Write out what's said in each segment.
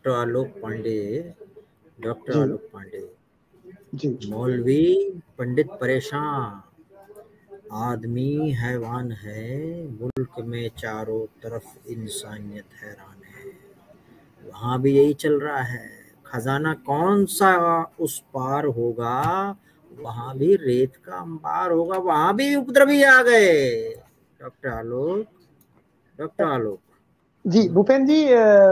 Doctor आलोक Pandey, doctor आलोक पांडे जी मौलवी पंडित परेशान, आदमी हैवान है, मुल्क में चारों तरफ इंसानियत हैरान है। वहां भी यही चल रहा है, खजाना कौन सा उस पार होगा, वहां भी रेत का अंबार होगा, वहां भी उपद्रवी आ गए। डॉक्टर आलोक, डॉक्टर आलोक जी भूपेंद्र जी,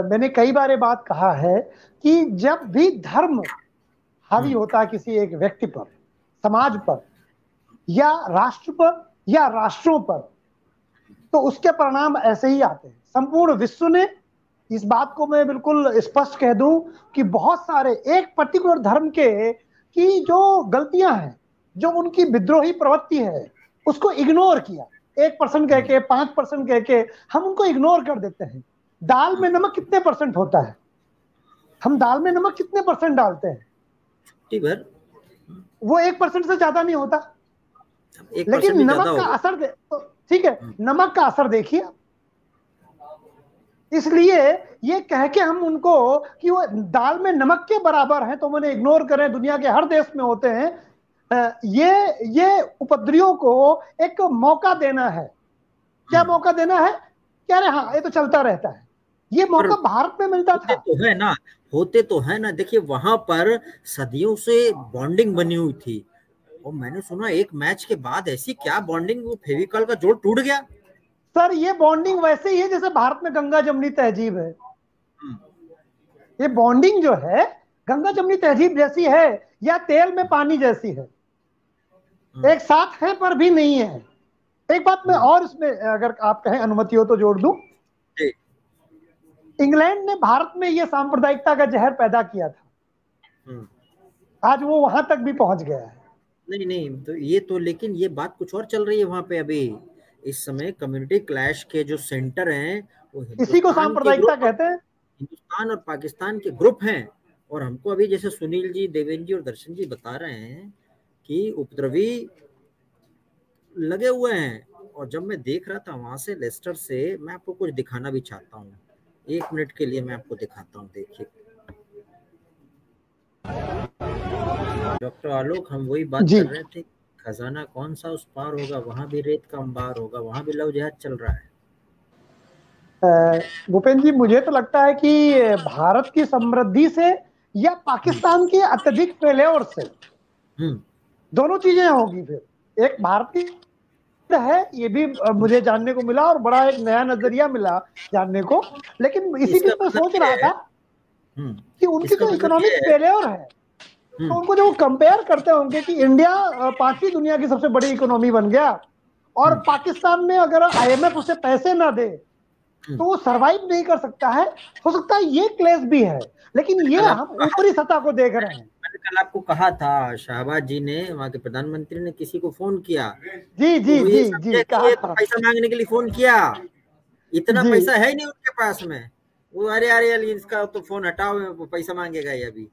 मैंने कई बार ये बात कहा है कि जब भी धर्म हावी होता है किसी एक व्यक्ति पर, समाज पर, या राष्ट्र पर, या राष्ट्रों पर, तो उसके परिणाम ऐसे ही आते हैं। संपूर्ण विश्व ने, इस बात को मैं बिल्कुल स्पष्ट कह दूं कि बहुत सारे एक पर्टिकुलर धर्म के की जो गलतियां हैं, जो उनकी विद्रोही प्रवृत्ति है, उसको इग्नोर किया। 1% कह के, 5% कह के हम उनको इग्नोर कर देते हैं। दाल में नमक कितने % होता है? हम दाल में नमक कितने % डालते हैं? भर वो 1% से ज्यादा नहीं होता। लेकिन नमक का असर तो ठीक है, नमक का असर देखिए। इसलिए ये कह के हम उनको कि वो दाल में नमक के बराबर है तो उन्हें इग्नोर करें, दुनिया के हर देश में होते हैं। ये उपद्रवियों को एक मौका देना है। क्या मौका देना है? क्या रे, हाँ ये तो चलता रहता है। ये मौका भारत में मिलता था, तो है ना, होते तो है ना। देखिए वहां पर सदियों से बॉन्डिंग बनी हुई थी, और मैंने सुना एक मैच के बाद ऐसी क्या बॉन्डिंग, वो फेविकॉल का जोड़ टूट गया। सर ये बॉन्डिंग वैसे ही है जैसे भारत में गंगा जमनी तहजीब है। ये बॉन्डिंग जो है गंगा जमनी तहजीब जैसी है, या तेल में पानी जैसी है। एक साथ है पर भी नहीं है। एक बात मैं और इसमें अगर आप कहें अनुमति हो तो जोड़ दूं। इंग्लैंड ने भारत में यह सांप्रदायिकता का जहर पैदा किया था, आज वो वहां तक भी पहुंच गया है। नहीं तो ये तो, लेकिन ये बात कुछ और चल रही है वहां पे अभी इस समय। कम्युनिटी क्लैश के जो सेंटर हैं वो इसी को सांप्रदायिकता कहते हैं। हिंदुस्तान और पाकिस्तान के ग्रुप हैं। और हमको अभी जैसे सुनील जी, देवेंद्र जी और दर्शन जी बता रहे हैं कि उपद्रवी लगे हुए हैं। और जब मैं देख रहा था वहां से लेस्टर से, मैं आपको कुछ दिखाना भी चाहता हूँ, 1 मिनट के लिए मैं आपको दिखाता हूँ। देखिए डॉक्टर आलोक, हम वही बात कर रहे थे, खजाना कौन सा उस पार होगा, वहां भी रेत का अंबार होगा, वहां भी लव जिहाद चल रहा है। भूपेंद्र जी, मुझे तो लगता है कि भारत की समृद्धि से या पाकिस्तान के अत्यधिक फेल्योर से दोनों चीजें होगी। फिर एक भारत की है, ये भी मुझे जानने को मिला और बड़ा एक नया नजरिया मिला जानने को। लेकिन इसी बीच में सोच रहा था कि उनकी जो इकोनॉमिक फेल्योर है, तो उनको जब कंपेयर करते होंगे कि इंडिया 5वीं दुनिया की सबसे बड़ी इकोनॉमी बन गया, और पाकिस्तान में अगर IMF उसे पैसे ना दे तो वो सरवाइव नहीं कर सकता है। हो सकता है ये क्लेश भी है, लेकिन ये हम ऊपरी सतह को देख रहे हैं। मैंने कल आपको कहा था, शहबाज जी ने, वहां के प्रधानमंत्री ने किसी को फोन किया, जी जी तो जी जी, ये तो पैसा मांगने के लिए फोन किया, इतना पैसा है ही नहीं उनके पास में। वो अरे इसका तो फोन हटाओ, वो पैसा मांगेगा ये अभी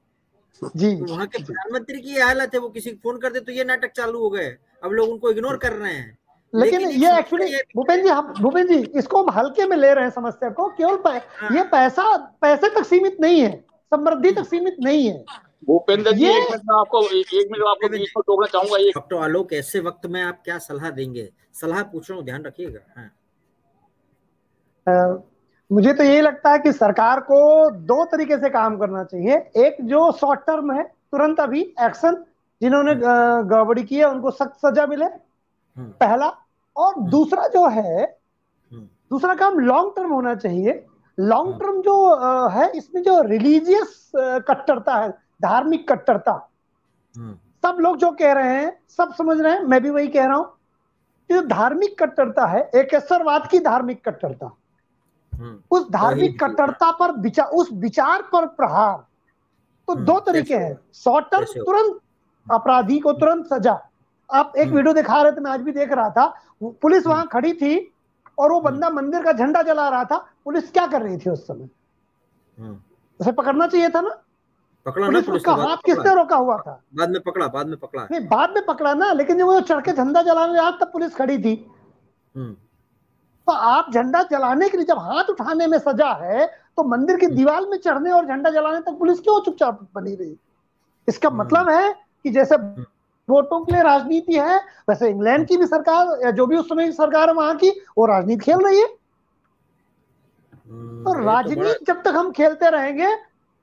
जी। तो वहां के प्रधानमंत्री की हालत है, वो किसी को फोन कर दे तो ये नाटक चालू हो गए। अब लोग उनको इग्नोर कर रहे हैं। लेकिन ये एक्चुअली भूपेंद्र जी इसको हम हल्के में ले रहे हैं समस्या को। केवल ये पैसे तक सीमित नहीं है, समृद्धि तक सीमित नहीं है। भूपेंद्र जी, एक मिनट आपको बीच में टोकना चाहूंगा। डॉक्टर आलोक, ऐसे वक्त में आप क्या सलाह देंगे? सलाह पूछ रहा हूँ, ध्यान रखिएगा। मुझे तो यही लगता है कि सरकार को 2 तरीके से काम करना चाहिए। एक जो शॉर्ट टर्म है, तुरंत अभी एक्शन, जिन्होंने गड़बड़ी की है उनको सख्त सजा मिले, पहला। और दूसरा जो है, दूसरा काम लॉन्ग टर्म होना चाहिए। लॉन्ग टर्म जो है, इसमें जो रिलीजियस कट्टरता है, धार्मिक कट्टरता, सब लोग जो कह रहे हैं सब समझ रहे हैं, मैं भी वही कह रहा हूं कि धार्मिक कट्टरता है, एकेश्वरवाद की धार्मिक कट्टरता, उस धार्मिक कट्टरता पर उस विचार पर प्रहार। तो 2 तरीके हैं, शॉर्ट टर्म, तुरंत अपराधी को तुरंत सजा। आप एक वीडियो दिखा रहे थे, मैं आज भी देख रहा था, पुलिस वहां खड़ी थी और वो बंदा मंदिर का झंडा जला रहा था। पुलिस क्या कर रही थी उस समय? उसे पकड़ना चाहिए था ना, पुलिस का हाथ किसने रोका हुआ था? बाद में पकड़ा नहीं, बाद में पकड़ा ना, लेकिन जब वो चढ़ के झंडा जलाने लगा तब पुलिस खड़ी थी। तो आप झंडा जलाने के लिए जब हाथ उठाने में सजा है, तो मंदिर की दीवार में चढ़ने और झंडा जलाने तक पुलिस क्यों चुपचाप बनी रही? इसका मतलब है कि जैसे वोटों के लिए राजनीति है, वैसे इंग्लैंड की भी सरकार या जो भी उस समय की सरकार है वहां की, वो राजनीति खेल रही है। तो राजनीति जब तक हम खेलते रहेंगे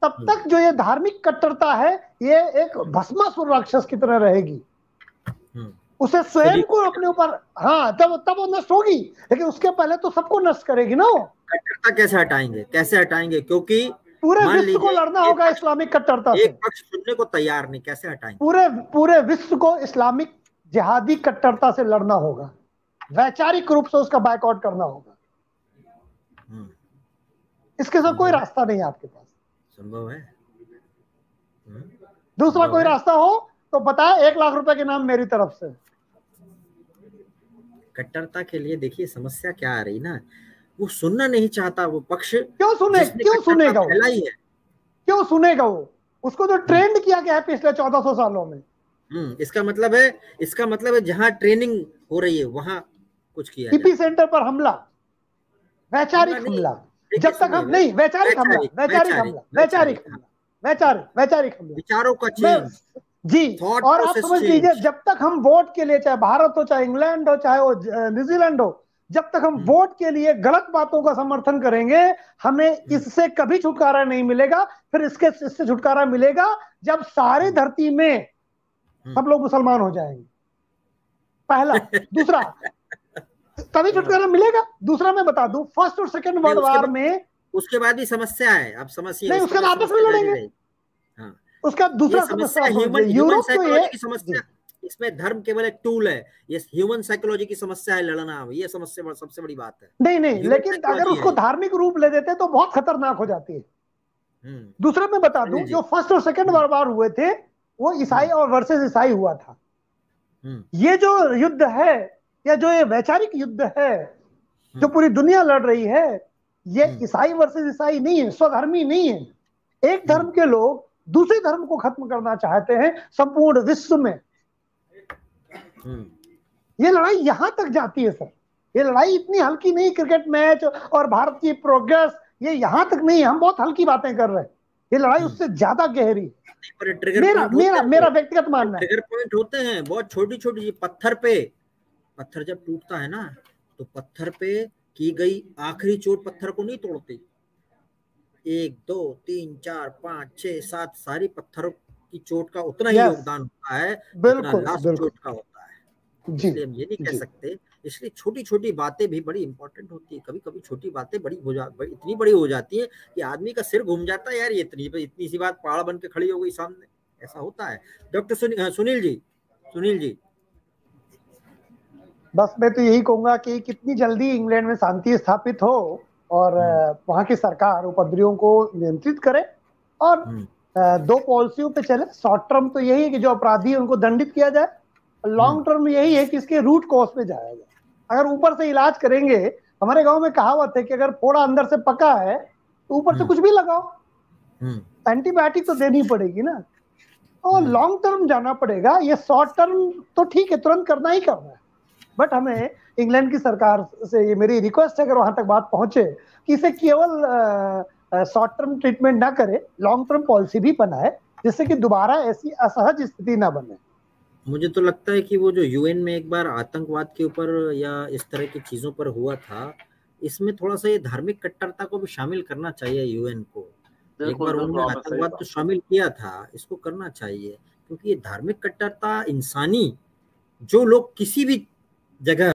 तब तक जो ये धार्मिक कट्टरता है ये एक भस्मासुर राक्षस की तरह रहेगी। उसे स्वयं को अपने ऊपर, हाँ, तब वो नष्ट होगी, लेकिन उसके पहले तो सबको नष्ट करेगी ना वो। कट्टरता कैसे हटाएंगे? क्योंकि पूरे विश्व को लड़ना होगा इस्लामिक कट्टरता से। एक पक्ष सुनने को तैयार नहीं, कैसे हटाएंगे? पूरे विश्व को इस्लामिक जिहादी कट्टरता से लड़ना होगा, वैचारिक रूप से उसका बायकॉट करना होगा। इसके साथ कोई रास्ता नहीं है आपके पास। संभव है। दूसरा कोई रास्ता हो तो बताए, 1 लाख रुपए के नाम मेरी तरफ से। कट्टरता के लिए देखिए समस्या क्या आ रही ना, वो सुनना नहीं चाहता वो पक्ष। क्यों सुनेगा वो? उसको तो ट्रेंड किया गया है पिछले 1400 सालों में। इसका मतलब है जहां ट्रेनिंग हो रही है वहां कुछ किया। ईपी सेंटर पर हमला, वैचारिक हमला, जब तक हम नहीं, वैचारिक हमला, विचारों का चेंज जी। और आप समझ लीजिए, जब तक हम वोट के लिए, चाहे भारत हो, चाहे इंग्लैंड हो, चाहे वो न्यूजीलैंड हो, जब तक हम वोट के लिए गलत बातों का समर्थन करेंगे, हमें इससे कभी छुटकारा नहीं मिलेगा। फिर इससे छुटकारा मिलेगा जब सारी धरती में सब लोग मुसलमान हो जाएंगे, पहला। दूसरा, तभी छुटकारा मिलेगा। दूसरा मैं बता दूं, फर्स्ट और सेकंड वर्ल्ड वॉर में, उसके बाद भी समस्या है। आप समझिए नहीं, उसके बाद आपस में लड़ेंगे। उसका दूसरा समस्या यूरोप की समस्या, इसमें धर्म केवल एक टूल है। ये ह्यूमन साइकोलॉजी की समस्या है लड़ना, ये समस्या सबसे बड़ी बात है। नहीं, लेकिन अगर उसको धार्मिक रूप ले देते तो बहुत खतरनाक हो जाती है। दूसरा मैं बता दूं, जो फर्स्ट और सेकंड वर्ल्ड वॉर हुए थे वो ईसाई और वर्सेस ईसाई हुआ था। ये जो युद्ध है, या जो ये वैचारिक युद्ध है जो पूरी दुनिया लड़ रही है, ये ईसाई वर्सेस ईसाई नहीं है, स्वधर्मी नहीं है। एक धर्म के लोग दूसरे धर्म को खत्म करना चाहते हैं संपूर्ण विश्व में। ये लड़ाई यहां तक जाती है सर। ये लड़ाई इतनी हल्की नहीं, क्रिकेट मैच और भारत की प्रोग्रेस, ये यहां तक नहीं है। हम बहुत हल्की बातें कर रहे हैं, ये लड़ाई उससे ज्यादा गहरी। मेरा व्यक्तिगत मानना है। ट्रिगर पॉइंट होते हैं बहुत छोटी छोटी। पत्थर जब टूटता है ना, तो पत्थर पे की गई आखिरी चोट पत्थर को नहीं तोड़ती। 1 2 3 4 5 6 7 सारी पत्थरों की चोट का उतना ही योगदान होता है जितना लास्ट चोट का होता है। इसलिए हम ये नहीं कह सकते। इसलिए छोटी छोटी बातें भी बड़ी इंपॉर्टेंट होती है। कभी कभी छोटी बातें इतनी बड़ी हो जाती है कि आदमी का सिर घूम जाता है। यार ये इतनी सी बात पहाड़ बन के खड़ी हो गई सामने, ऐसा होता है। डॉक्टर सुनील जी, बस मैं तो यही कहूंगा कि कितनी जल्दी इंग्लैंड में शांति स्थापित हो और वहां की सरकार उपद्रवियों को नियंत्रित करे और 2 पॉलिसियों पे चले। शॉर्ट टर्म तो यही है कि जो अपराधी है उनको दंडित किया जाए, लॉन्ग टर्म यही है कि इसके रूट कॉज पे जाया जाए। अगर ऊपर से इलाज करेंगे, हमारे गांव में कहावत है कि अगर फोड़ा अंदर से पका है तो ऊपर से कुछ भी लगाओ, एंटीबायोटिक तो देनी पड़ेगी ना। और लॉन्ग टर्म जाना पड़ेगा। ये शॉर्ट टर्म तो ठीक है, तुरंत करना ही करना है, बट हमें इंग्लैंड की सरकार से ये मेरी रिक्वेस्ट है, अगर वहां तक बात पहुंचे, कि इसे केवल शॉर्ट टर्म ट्रीटमेंट ना करे, लॉन्ग टर्म पॉलिसी भी बनाए, जिससे कि दोबारा ऐसी असहज स्थिति ना बने। मुझे तो लगता है कि वो जो यूएन में एक बार आतंकवाद के ऊपर या इस तरह की चीजों पर हुआ था, इसमें थोड़ा सा ये धार्मिक कट्टरता को भी शामिल करना चाहिए यूएन को। एक बार उन्होंने आतंकवाद तो शामिल किया था, इसको करना चाहिए, क्योंकि ये धार्मिक कट्टरता इंसानी, जो लोग किसी भी जगह